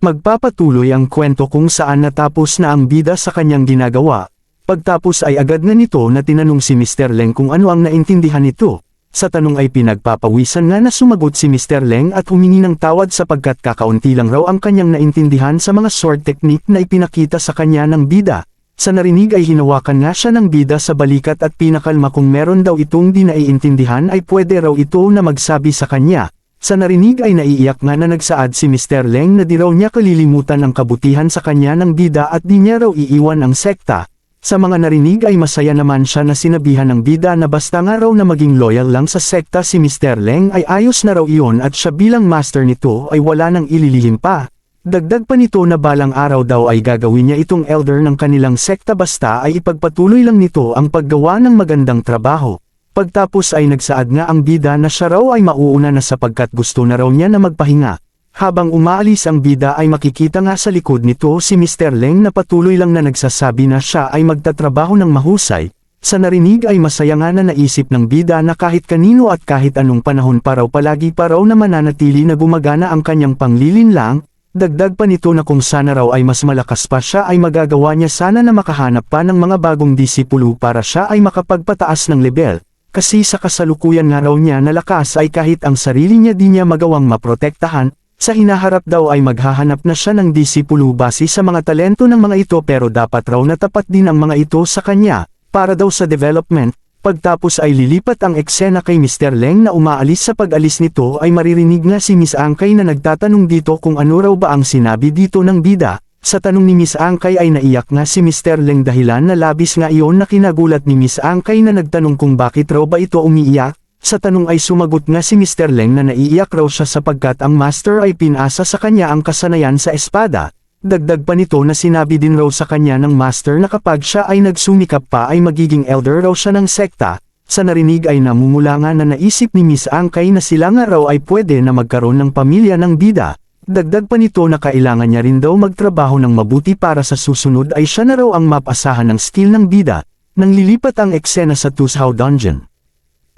Magpapatuloy ang kwento kung saan natapos na ang bida sa kanyang ginagawa. Pagtapos ay agad na nito na tinanong si Mr. Leng kung ano ang naintindihan nito. Sa tanong ay pinagpapawisan nga na sumagot si Mr. Leng at humingi ng tawad sapagkat kakaunti lang raw ang kanyang naintindihan sa mga sword technique na ipinakita sa kanya ng bida. Sa narinig ay hinawakan nga siya ng bida sa balikat at pinakalma kung meron daw itong di naiintindihan ay pwede raw ito na magsabi sa kanya. Sa narinig ay naiiyak nga na nagsaad si Mr. Leng na di raw niya kalilimutan ang kabutihan sa kanya ng bida at di niya raw iiwan ang sekta. Sa mga narinig ay masaya naman siya na sinabihan ng bida na basta nga raw na maging loyal lang sa sekta si Mr. Leng ay ayos na raw iyon at siya bilang master nito ay wala nang ililihim pa. Dagdag pa nito na balang araw daw ay gagawin niya itong elder ng kanilang sekta basta ay ipagpatuloy lang nito ang paggawa ng magandang trabaho. Pagtapos ay nagsaad nga ang bida na siya raw ay mauuna na sapagkat gusto na raw niya na magpahinga. Habang umaalis ang bida ay makikita nga sa likod nito si Mr. Leng na patuloy lang na nagsasabi na siya ay magtatrabaho ng mahusay. Sa narinig ay masaya nga na naisip ng bida na kahit kanino at kahit anong panahon pa raw palagi pa raw na mananatili na gumagana ang kanyang panglilinlang. Dagdag pa nito na kung sana raw ay mas malakas pa siya ay magagawa niya sana na makahanap pa ng mga bagong disipulo para siya ay makapagpataas ng level. Kasi sa kasalukuyan nga raw niya na lakas ay kahit ang sarili niya di niya magawang maprotektahan, sa hinaharap daw ay maghahanap na siya ng disipulo base sa mga talento ng mga ito pero dapat raw na tapat din ang mga ito sa kanya, para daw sa development. Pagtapos ay lilipat ang eksena kay Mr. Leng na umaalis sa pag-alis nito ay maririnig nga si Miss Angkay na nagtatanong dito kung ano raw ba ang sinabi dito ng bida. Sa tanong ni Miss Angkay ay naiyak nga si Mr. Leng dahilan na labis nga iyon na kinagulat ni Miss Angkay na nagtanong kung bakit raw ba ito umiiyak. Sa tanong ay sumagot nga si Mr. Leng na naiiyak raw siya sapagkat ang master ay pinasa sa kanya ang kasanayan sa espada. Dagdag pa nito na sinabi din raw sa kanya ng master na kapag siya ay nagsumikap pa ay magiging elder raw siya ng sekta. Sa narinig ay namumula nga na naisip ni Miss Angkay na sila nga raw ay pwede na magkaroon ng pamilya ng bida. Dagdag pa nito na kailangan niya rin daw magtrabaho ng mabuti para sa susunod ay siya na raw ang mapasahan ng skill ng bida. Nang lilipat ang eksena sa Tushao Dungeon.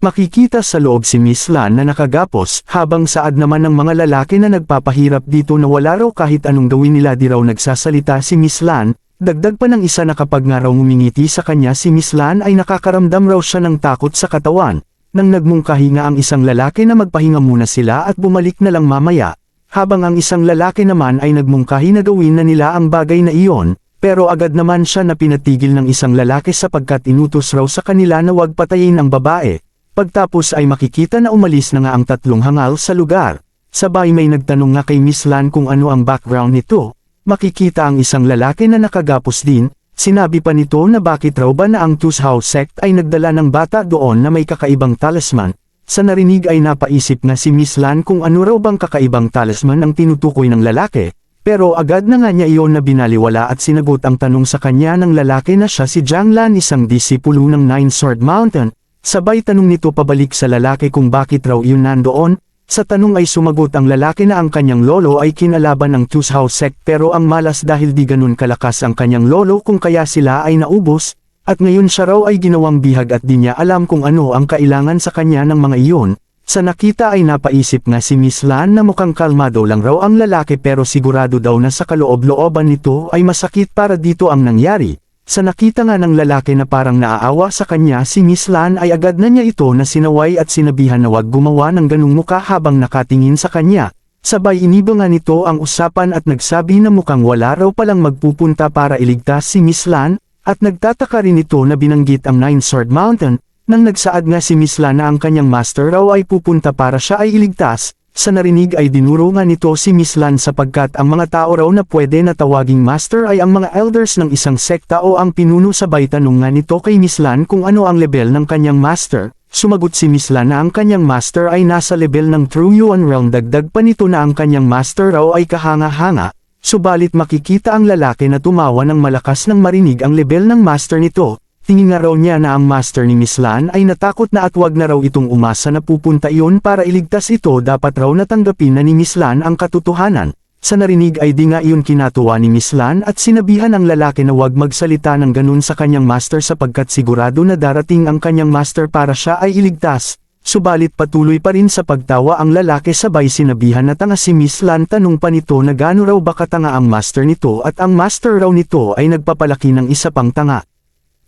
Makikita sa loob si Miss Lan na nakagapos, habang saad naman ng mga lalaki na nagpapahirap dito na wala raw kahit anong gawin nila di raw nagsasalita si Miss Lan. Dagdag pa ng isa na kapag nga raw ngumingiti sa kanya si Miss Lan ay nakakaramdam raw siya ng takot sa katawan. Nang nagmungkahi nga ang isang lalaki na magpahinga muna sila at bumalik na lang mamaya. Habang ang isang lalaki naman ay nagmungkahi na gawin na nila ang bagay na iyon, pero agad naman siya na pinatigil ng isang lalaki sapagkat inutos raw sa kanila na huwag patayin ang babae. Pagtapos ay makikita na umalis na nga ang tatlong hangal sa lugar. Sabay may nagtanong nga kay Miss Lan kung ano ang background nito. Makikita ang isang lalaki na nakagapos din, sinabi pa nito na bakit raw ba na ang Tushao sect ay nagdala ng bata doon na may kakaibang talisman. Sa narinig ay napaisip na si Miss Lan kung ano raw bang kakaibang talisman ang tinutukoy ng lalaki, pero agad na nga niya iyon na binaliwala at sinagot ang tanong sa kanya ng lalaki na siya si Jiang Lan isang disipulo ng Nine Sword Mountain. Sabay tanong nito pabalik sa lalaki kung bakit raw iyon nandoon. Sa tanong ay sumagot ang lalaki na ang kanyang lolo ay kinalaban ng Tushao sect pero ang malas dahil di ganun kalakas ang kanyang lolo kung kaya sila ay naubos. At ngayon siya raw ay ginawang bihag at di niya alam kung ano ang kailangan sa kanya ng mga iyon. Sa nakita ay napaisip nga si Miss Lan na mukhang kalmado lang raw ang lalaki pero sigurado daw na sa kaloob-looban nito ay masakit para dito ang nangyari. Sa nakita nga ng lalaki na parang naaawa sa kanya si Miss Lan ay agad na niya ito na sinaway at sinabihan na wag gumawa ng ganung muka habang nakatingin sa kanya. Sabay iniba nga nito ang usapan at nagsabi na mukhang wala raw palang magpupunta para iligtas si Miss Lan. At nagtataka rin ito na binanggit ang Nine Sword Mountain, nang nagsaad nga si Miss Lan na ang kanyang master raw ay pupunta para siya ay iligtas. Sa narinig ay dinuro nga nito si Miss Lan sapagkat ang mga tao raw na pwede na tawaging master ay ang mga elders ng isang sekta o ang pinuno. Sabay tanong nga nito kay Miss Lan kung ano ang level ng kanyang master. Sumagot si Miss Lan na ang kanyang master ay nasa level ng True Yuan Realm. Dagdag pa nito na ang kanyang master raw ay kahanga-hanga. Subalit makikita ang lalaki na tumawa ng malakas nang marinig ang level ng master nito. Tingin nga raw niya na ang master ni Miss Lan ay natakot na at wag na raw itong umasa na pupunta iyon para iligtas ito. Dapat raw natanggapin na ni Miss Lan ang katotohanan. Sa narinig ay di nga iyon kinatuwa ni Miss Lan at sinabihan ang lalaki na wag magsalita ng ganun sa kanyang master sapagkat sigurado na darating ang kanyang master para siya ay iligtas. subalit patuloy pa rin sa pagtawa ang lalaki sabay sinabihan na tanga si Miss Lan. Tanong pa nito na gaano raw ba katanga ang master nito at ang master raw nito ay nagpapalaki ng isa pang tanga.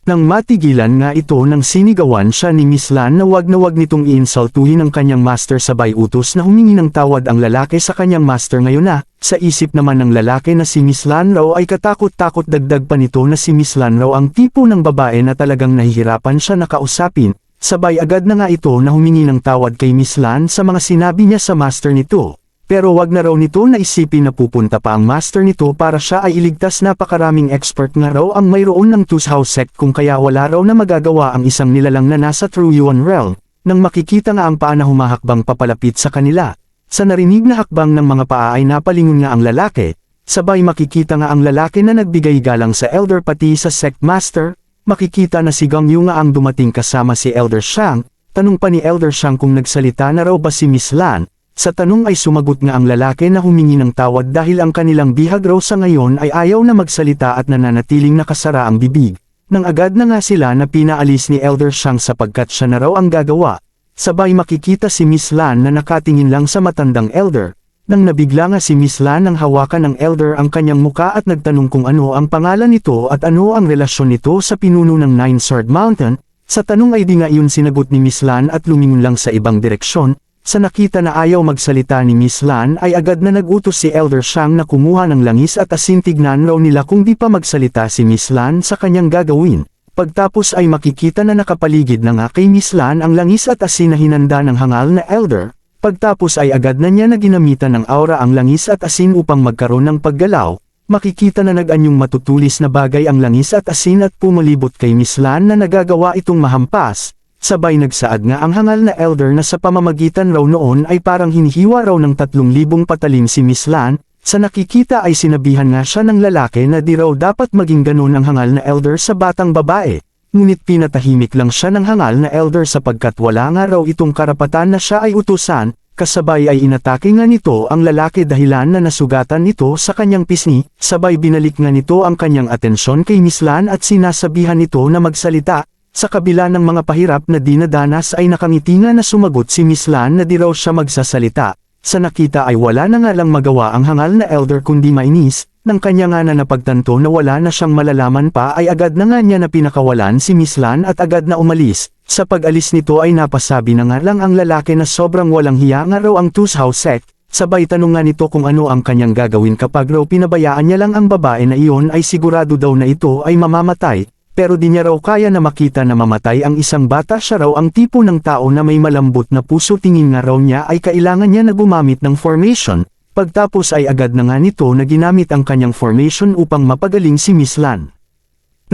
Nang matigilan nga ito nang sinigawan siya ni Miss Lan na wag nitong iinsultuhin ang kanyang master sabay utos na humingi ng tawad ang lalaki sa kanyang master. Ngayon na, sa isip naman ng lalaki na si Miss Lan raw ay katakot-takot, dagdag pa nito na si Miss Lan raw ang tipo ng babae na talagang nahihirapan siya na kausapin, sabay agad na nga ito na humingi ng tawad kay Miss Lan sa mga sinabi niya sa master nito. Pero wag na raw nito na isipin na pupunta pa ang master nito para siya ay iligtas. Napakaraming expert nga raw ang mayroon ng Tooth House sect kung kaya wala raw na magagawa ang isang nilalang na nasa True Yuan realm. Nang makikita nga ang paa na humahakbang papalapit sa kanila, sa narinig na hakbang ng mga paa ay napalingon nga ang lalaki, sabay makikita nga ang lalaki na nagbigay galang sa elder pati sa sect master. Makikita na si Gang Yu nga ang dumating kasama si Elder Shang. Tanong pa ni Elder Shang kung nagsalita na raw ba si Miss Lan. Sa tanong ay sumagot nga ang lalaki na humingi ng tawad dahil ang kanilang bihag raw sa ngayon ay ayaw na magsalita at nananatiling nakasara ang bibig. Nang agad na nga sila na pinaalis ni Elder Shang sapagkat siya na raw ang gagawa. Sabay makikita si Miss Lan na nakatingin lang sa matandang elder. Nang nabigla nga si Miss Lan nang hawakan ng elder ang kanyang muka at nagtanong kung ano ang pangalan nito at ano ang relasyon nito sa pinuno ng Nine Sword Mountain. Sa tanong ay di nga iyon sinagot ni Miss Lan at lumingon lang sa ibang direksyon. Sa nakita na ayaw magsalita ni Miss Lan ay agad na nagutos si Elder Shang na kumuha ng langis at asin. Tignan raw nila kung di pa magsalita si Miss Lan sa kanyang gagawin. Pagtapos ay makikita na nakapaligid na nga kay Miss Lan ang langis at asin na hinanda ng hangal na elder. Pagtapos ay agad na niya na ginamitan ng aura ang langis at asin upang magkaroon ng paggalaw. Makikita na nag-anyong matutulis na bagay ang langis at asin at pumalibot kay Miss Lan na nagagawa itong mahampas. Sabay nagsaad nga ang hangal na elder na sa pamamagitan raw noon ay parang hinihiwa raw ng 3,000 patalim si Miss Lan. Sa nakikita ay sinabihan nga siya ng lalaki na di raw dapat maging ganun ang hangal na elder sa batang babae. Ngunit pinatahimik lang siya ng hangal na elder sapagkat wala nga raw itong karapatan na siya ay utusan. Kasabay ay inatake nga nito ang lalaki dahilan na nasugatan nito sa kanyang pisngi. Sabay binalik nga nito ang kanyang atensyon kay Miss Lan at sinasabihan nito na magsalita. Sa kabila ng mga pahirap na dinadanas ay nakangiti nga na sumagot si Miss Lan na di raw siya magsasalita. Sa nakita ay wala na nga lang magawa ang hangal na elder kundi mainis. Nang kanya nga na napagtanto na wala na siyang malalaman pa ay agad na nga niya na pinakawalan si Miss Lan at agad na umalis. Sa pag-alis nito ay napasabi na nga lang ang lalaki na sobrang walang hiya nga raw ang Tooth House sect. Sabay tanong nga nito kung ano ang kanyang gagawin kapag raw pinabayaan niya lang ang babae na iyon ay sigurado daw na ito ay mamamatay. Pero di niya raw kaya na makita na mamatay ang isang bata. Siya raw ang tipo ng tao na may malambot na puso. Tingin nga raw niya ay kailangan niya na gumamit ng formation. Pagtapos ay agad na nga nito na ginamit ang kanyang formation upang mapagaling si Miss Lan.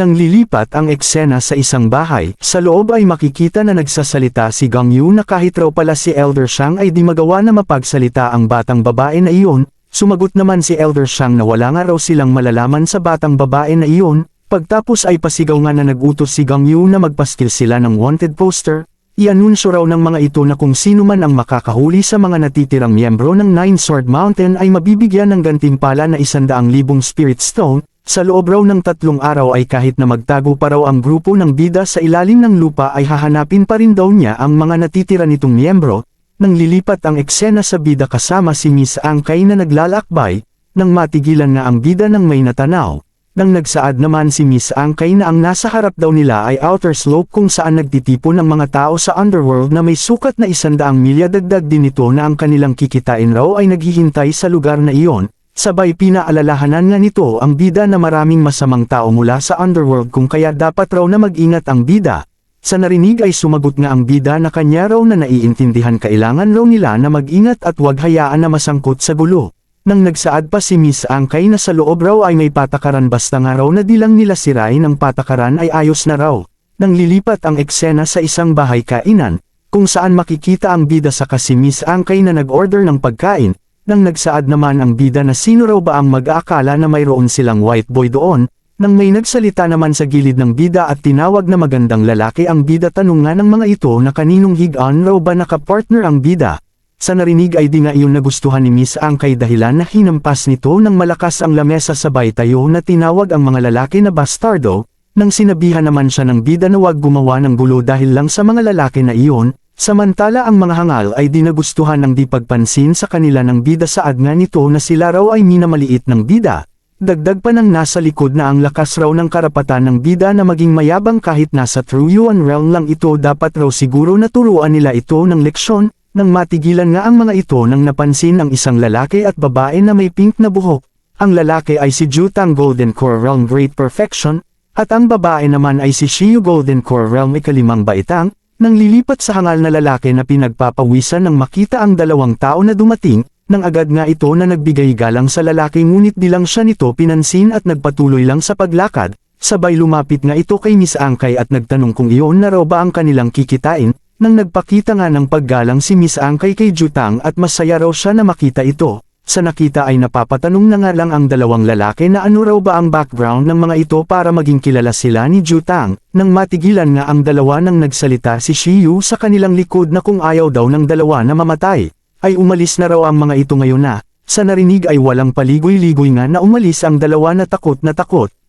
Nang lilipat ang eksena sa isang bahay, sa loob ay makikita na nagsasalita si Gang Yu na kahit raw pala si Elder Shang ay di magawa na mapagsalita ang batang babae na iyon. Sumagot naman si Elder Shang na wala nga raw silang malalaman sa batang babae na iyon. Pagtapos ay pasigaw nga na nagutos si Gang Yu na magpaskil sila ng wanted poster. Ianunsyo raw ng mga ito na kung sino man ang makakahuli sa mga natitirang miyembro ng Nine Sword Mountain ay mabibigyan ng gantimpala na 100,000 Spirit Stone. Sa loob raw ng 3 araw ay kahit na magtago pa raw ang grupo ng bida sa ilalim ng lupa ay hahanapin pa rin daw niya ang mga natitira nitong miyembro. Nang lilipat ang eksena sa bida kasama si Miss Angkay na naglalakbay, nang matigilan na ang bida ng may natanaw. Nang nagsaad naman si Miss Angkay na ang nasa harap daw nila ay outer slope kung saan nagtitipon ng mga tao sa underworld na may sukat na 100 milya. Dagdag din ito na ang kanilang kikitain raw ay naghihintay sa lugar na iyon. Sabay pinaalalahanan nga nito ang bida na maraming masamang tao mula sa underworld kung kaya dapat raw na mag-ingat ang bida. Sa narinig ay sumagot nga ang bida na kanya raw na naiintindihan kailangan raw nila na mag-ingat at huwag hayaan na masangkot sa gulo. Nang nagsaad pa si Miss Angkay na sa loob raw ay may patakaran basta nga raw na di lang nila sirain ang patakaran ay ayos na raw. Nang lilipat ang eksena sa isang bahay kainan, kung saan makikita ang bida sa si Miss Angkay na nag-order ng pagkain. Nang nagsaad naman ang bida na sino raw ba ang mag-aakala na mayroon silang white boy doon. Nang may nagsalita naman sa gilid ng bida at tinawag na magandang lalaki ang bida, tanong nga ng mga ito na kaninong higaan raw ba nakapartner ang bida. Sa narinig ay di nga iyon nagustuhan ni Miss Angkay dahilan na hinampas nito ng malakas ang lamesa sabay tayo na tinawag ang mga lalaki na bastardo. Nang sinabihan naman siya ng bida na wag gumawa ng gulo dahil lang sa mga lalaki na iyon, Samantala ang mga hangal ay dinagustuhan ng di pagpansin sa kanila ng bida saad nga nito na sila raw ay minamaliit ng bida. Dagdag pa ng nasa likod na ang lakas raw ng karapatan ng bida na maging mayabang kahit nasa True Yuan realm lang ito, dapat raw siguro naturuan nila ito ng leksyon, nang matigilan nga ang mga ito nang napansin ang isang lalaki at babae na may pink na buhok. Ang lalaki ay si Jutang Golden Core Realm Great Perfection, at ang babae naman ay si Shiyu Golden Core Realm Ikalimang Baitang. Nang lilipat sa hangal na lalaki na pinagpapawisan nang makita ang dalawang tao na dumating, nang agad nga ito na nagbigay galang sa lalaki ngunit di lang siya nito pinansin at nagpatuloy lang sa paglakad, sabay lumapit nga ito kay Miss Angkay at nagtanong kung iyon na raw ba ang kanilang kikitain, nang nagpakita nga ng paggalang si Miss Angkay kay Jutang at masaya raw siya na makita ito. Sa nakita ay napapatanong na nga lang ang dalawang lalaki na ano raw ba ang background ng mga ito para maging kilala sila ni Jutang. Nang matigilan nga ang dalawa nang nagsalita si Shiyu sa kanilang likod na kung ayaw daw ng dalawa na mamatay, ay umalis na raw ang mga ito ngayon na. Sa narinig ay walang paligoy-ligoy nga na umalis ang dalawa na takot.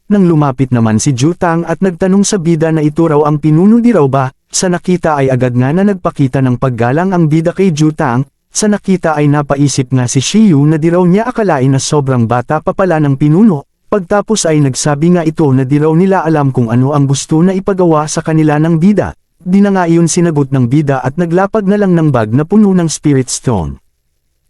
Nang lumapit naman si Jutang at nagtanong sa bida na ito raw ang pinuno di raw ba, sa nakita ay agad nga na nagpakita ng paggalang ang bida kay Jutang. Sa nakita ay napaisip nga si Shiyu na di raw niya akalain na sobrang bata pa pala ng pinuno, pagtapos ay nagsabi nga ito na di raw nila alam kung ano ang gusto na ipagawa sa kanila ng bida. Di na nga iyon sinagot ng bida at naglapag na lang ng bag na puno ng Spirit Stone.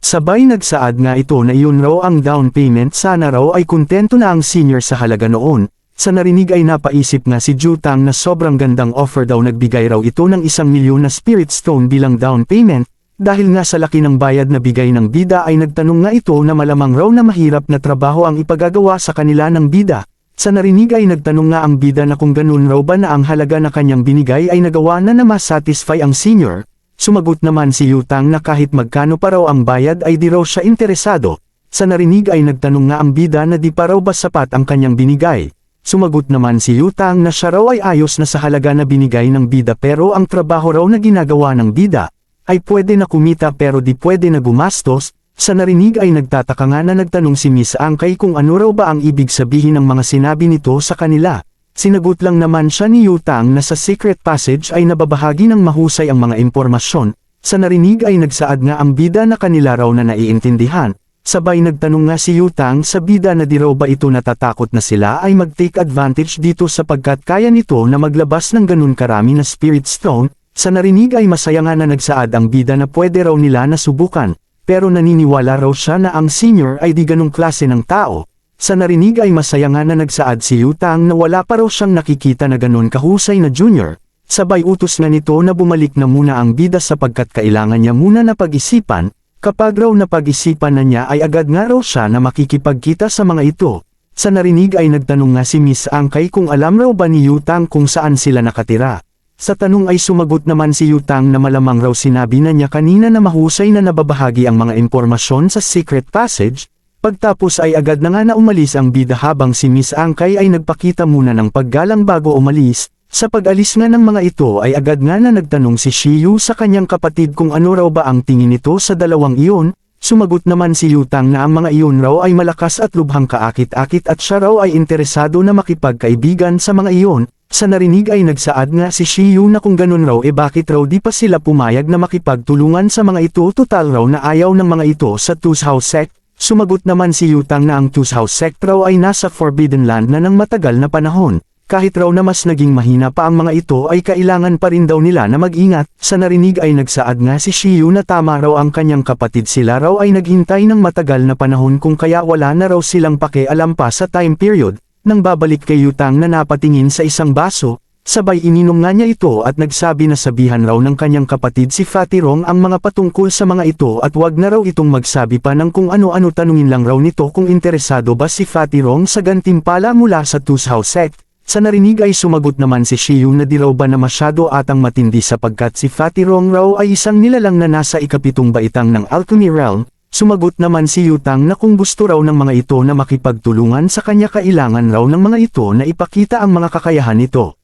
Sabay nagsaad nga ito na iyon raw ang down payment, sana raw ay kontento na ang senior sa halaga noon. Sa narinig ay napaisip nga si Jutang na sobrang gandang offer daw, nagbigay raw ito ng 1,000,000 na Spirit Stone bilang down payment. Dahil nga sa laki ng bayad na bigay ng bida ay nagtanong nga ito na malamang raw na mahirap na trabaho ang ipagagawa sa kanila ng bida. Sa narinig ay nagtanong nga ang bida na kung ganun raw ba na ang halaga na kanyang binigay ay nagawa na ma-satisfy ang senior. Sumagot naman si Jutang na kahit magkano pa raw ang bayad ay di raw siya interesado. Sa narinig ay nagtanong nga ang bida na di pa raw ba sapat ang kanyang binigay. Sumagot naman si Jutang na siya raw ay ayos na sa halaga na binigay ng bida pero ang trabaho raw na ginagawa ng bida ay pwede na kumita pero di pwede na gumastos. Sa narinig ay nagtataka nga na nagtanong si Miss Angkay kung ano raw ba ang ibig sabihin ng mga sinabi nito sa kanila. Sinagot lang naman siya ni Jutang na sa secret passage ay nababahagi ng mahusay ang mga impormasyon. Sa narinig ay nagsaad nga ang bida na kanila raw na naiintindihan. Sabay nagtanong nga si Jutang sa bida na di raw ba ito natatakot na sila ay mag-take advantage dito sapagkat kaya nito na maglabas ng ganun karami na Spirit Stone. Sa narinig ay masaya nga na nagsaad ang bida na pwede raw nila na subukan, pero naniniwala raw siya na ang senior ay di ganong klase ng tao. Sa narinig ay masaya nga na nagsaad si Jutang na wala pa raw siyang nakikita na ganon kahusay na junior. Sabay utos nga nito na bumalik na muna ang bida sapagkat kailangan niya muna na pag-isipan. Kapag raw napag-isipan na niya ay agad nga raw siya na makikipagkita sa mga ito. Sa narinig ay nagtanong nga si Miss Angkay kung alam raw ba ni Jutang kung saan sila nakatira. Sa tanong ay sumagot naman si Jutang na malamang raw sinabi na niya kanina na mahusay na nababahagi ang mga impormasyon sa secret passage. Pagtapos ay agad na nga na umalis ang bida habang si Miss Angkay ay nagpakita muna ng paggalang bago umalis. Sa pag-alis nga ng mga ito ay agad nga na nagtanong si Shiyu sa kanyang kapatid kung ano raw ba ang tingin nito sa dalawang iyon. Sumagot naman si Jutang na ang mga iyon raw ay malakas at lubhang kaakit-akit at siya raw ay interesado na makipagkaibigan sa mga iyon. Sa narinig ay nagsaad nga si Shiyu na kung ganun raw bakit raw di pa sila pumayag na makipagtulungan sa mga ito, total raw na ayaw ng mga ito sa Tooth House Sect. Sumagot naman si Jutang na ang Tooth House Sect raw ay nasa Forbidden Land na ng matagal na panahon. Kahit raw na mas naging mahina pa ang mga ito ay kailangan pa rin daw nila na mag-ingat. Sa narinig ay nagsaad nga si Shiyu na tama raw ang kanyang kapatid, sila raw ay naghintay ng matagal na panahon kung kaya wala na raw silang pakialam pa sa time period. Nang babalik kay Jutang na napatingin sa isang baso, sabay ininom nga niya ito at nagsabi na sabihan raw ng kanyang kapatid si Fatirong ang mga patungkol sa mga ito at wag na raw itong magsabi pa ng kung ano-ano, tanungin lang raw nito kung interesado ba si Fatirong sa gantimpala mula sa Tooth House Sect. Sa narinig ay sumagot naman si Shiyu na di raw ba na masyado atang matindi sapagkat si Fatirong raw ay isang nilalang na nasa ikapitong baitang ng Alchemy Realm. Sumagot naman si Jutang na kung gusto raw ng mga ito na makipagtulungan sa kanya kailangan raw ng mga ito na ipakita ang mga kakayahan nito.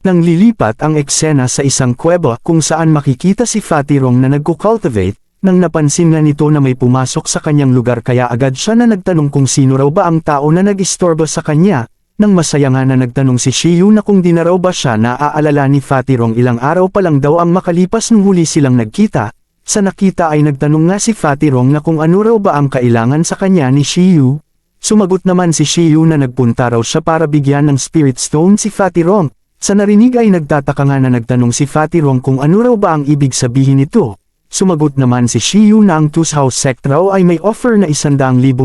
Nang lilipat ang eksena sa isang kuweba kung saan makikita si Fatirong na nagko-cultivate, nang napansin nga nito na may pumasok sa kanyang lugar kaya agad siya na nagtanong kung sino raw ba ang tao na nag-istorbo sa kanya. Nang masaya nga na nagtanong si Shiyu na kung di na raw ba siya naaalala ni Fatirong ilang araw pa lang daw ang makalipas nung huli silang nagkita. Sa nakita ay nagtanong nga si Fatirong na kung ano raw ba ang kailangan sa kanya ni Shiyu. Sumagot naman si Shiyu na nagpunta raw siya para bigyan ng Spirit Stone si Fatirong. Sa narinig ay nagtataka nga na nagtanong si Fatirong kung ano raw ba ang ibig sabihin nito. Sumagot naman si Shiyu na ang Tus House Sect raw ay may offer na 100,000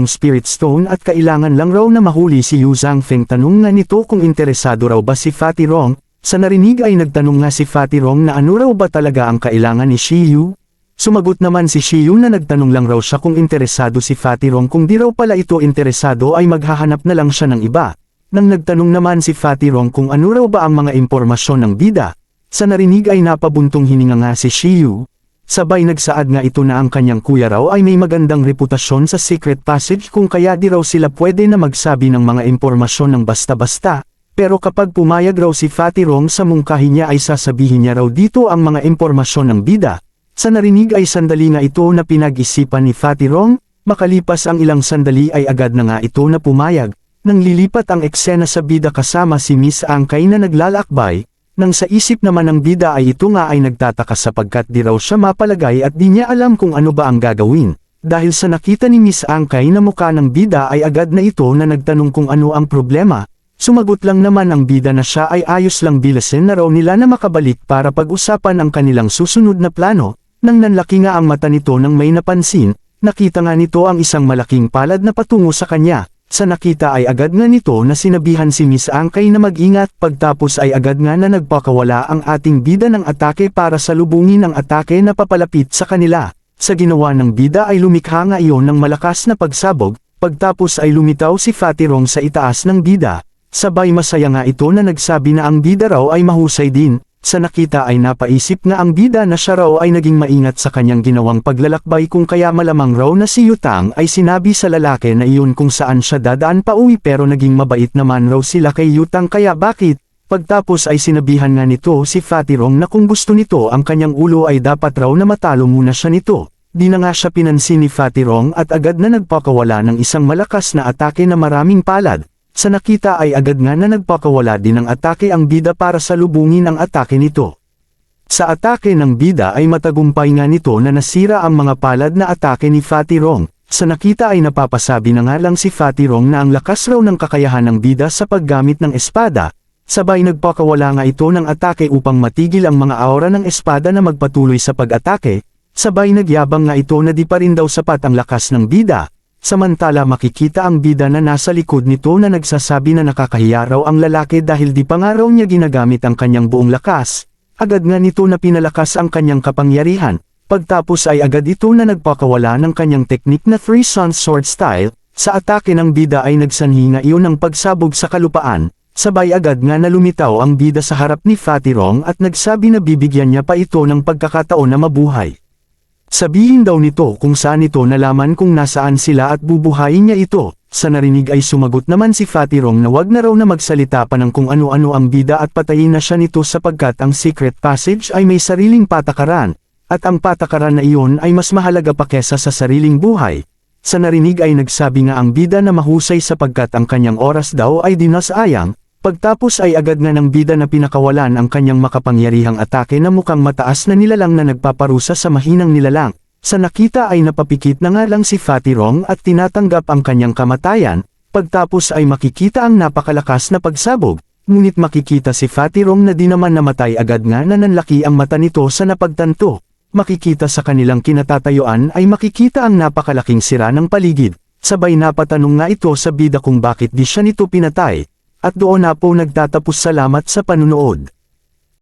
Spirit Stone at kailangan lang raw na mahuli si Yu Zhangfeng. Tanong nga nito kung interesado raw ba si Fatirong. Sa narinig ay nagtanong nga si Fatirong na ano raw ba talaga ang kailangan ni Shiyu. Sumagot naman si Shiyu na nagtanong lang raw siya kung interesado si Fatirong, kung di raw pala ito interesado ay maghahanap na lang siya ng iba. Nang nagtanong naman si Fatirong kung ano raw ba ang mga impormasyon ng bida, sa narinig ay napabuntong hininga nga si Shiyu. Sabay nagsaad nga ito na ang kanyang kuya raw ay may magandang reputasyon sa Secret Passage, kung kaya di raw sila pwede na magsabi ng mga impormasyon ng basta-basta, pero kapag pumayag raw si Fatirong sa mungkahi niya ay sasabihin niya raw dito ang mga impormasyon ng bida. Sa narinig ay sandali nga ito na pinag-isipan ni Fatirong, makalipas ang ilang sandali ay agad na nga ito na pumayag. Nang lilipat ang eksena sa bida kasama si Miss Angkay na naglalakbay, nang sa isip naman ng bida ay ito nga ay nagtataka sapagkat di raw siya mapalagay at di niya alam kung ano ba ang gagawin. Dahil sa nakita ni Miss Angkay na mukha ng bida ay agad na ito na nagtanong kung ano ang problema. Sumagot lang naman ang bida na siya ay ayos lang, bilasin na raw nila na makabalik para pag-usapan ang kanilang susunod na plano. Nang nanlaki nga ang mata nito nang may napansin, nakita nga nito ang isang malaking palad na patungo sa kanya. Sa nakita ay agad nga nito na sinabihan si Miss Angkay na mag-ingat, pagtapos ay agad nga na nagpakawala ang ating bida ng atake para salubungin ang atake na papalapit sa kanila. Sa ginawa ng bida ay lumikha nga iyon ng malakas na pagsabog, pagtapos ay lumitaw si Fatirong sa itaas ng bida. Sabay masaya nga ito na nagsabi na ang bida raw ay mahusay din. Sa nakita ay napaisip nga ang bida na siya raw ay naging maingat sa kanyang ginawang paglalakbay, kung kaya malamang raw na si Yutang ay sinabi sa lalaki na iyon kung saan siya dadaan pa uwi, pero naging mabait naman raw sila kay Yutang, kaya bakit? Pagtapos ay sinabihan nga nito si Fatirong na kung gusto nito ang kanyang ulo ay dapat raw na matalo muna siya nito. Di na nga siya pinansin ni Fatirong at agad na nagpakawala ng isang malakas na atake na maraming palad. Sa nakita ay agad nga na nagpakawala din ng atake ang bida para salubungin ang atake nito. Sa atake ng bida ay matagumpay nga nito na nasira ang mga palad na atake ni Fatirong. Sa nakita ay napapasabi na nga lang si Fatirong na ang lakas raw ng kakayahan ng bida sa paggamit ng espada. Sabay nagpakawala nga ito ng atake upang matigil ang mga aura ng espada na magpatuloy sa pag-atake. Sabay nagyabang nga ito na di pa rin daw sapat ang lakas ng bida. Samantala makikita ang bida na nasa likod nito na nagsasabi na nakakahiya raw ang lalaki dahil di pa nga raw niya ginagamit ang kanyang buong lakas. Agad nga nito na pinalakas ang kanyang kapangyarihan. Pagtapos ay agad ito na nagpakawala ng kanyang teknik na Three Suns Sword Style. Sa atake ng bida ay nagsanhi nga iyon ng pagsabog sa kalupaan. Sabay agad nga na lumitaw ang bida sa harap ni Fatirong at nagsabi na bibigyan niya pa ito ng pagkakataon na mabuhay. Sabihin daw nito kung saan ito nalaman kung nasaan sila at bubuhayin niya ito. Sa narinig ay sumagot naman si Fatirong na wag na raw na magsalita pa ng kung ano-ano ang bida at patayin na siya nito sapagkat ang Secret Passage ay may sariling patakaran, at ang patakaran na iyon ay mas mahalaga pa kesa sa sariling buhay. Sa narinig ay nagsabi nga ang bida na mahusay sapagkat ang kanyang oras daw ay dinasayang. Pagtapos ay agad nga ng bida na pinakawalan ang kanyang makapangyarihang atake na mukhang mataas na nilalang na nagpaparusa sa mahinang nilalang. Sa nakita ay napapikit na nga lang si Fatirong at tinatanggap ang kanyang kamatayan. Pagtapos ay makikita ang napakalakas na pagsabog, ngunit makikita si Fatirong na di naman namatay, agad nga na nanlaki ang mata nito sa napagtanto. Makikita sa kanilang kinatatayuan ay makikita ang napakalaking sira ng paligid. Sabay napatanong nga ito sa bida kung bakit di siya nito pinatay. At doon na po nagtatapos. Salamat sa panunood.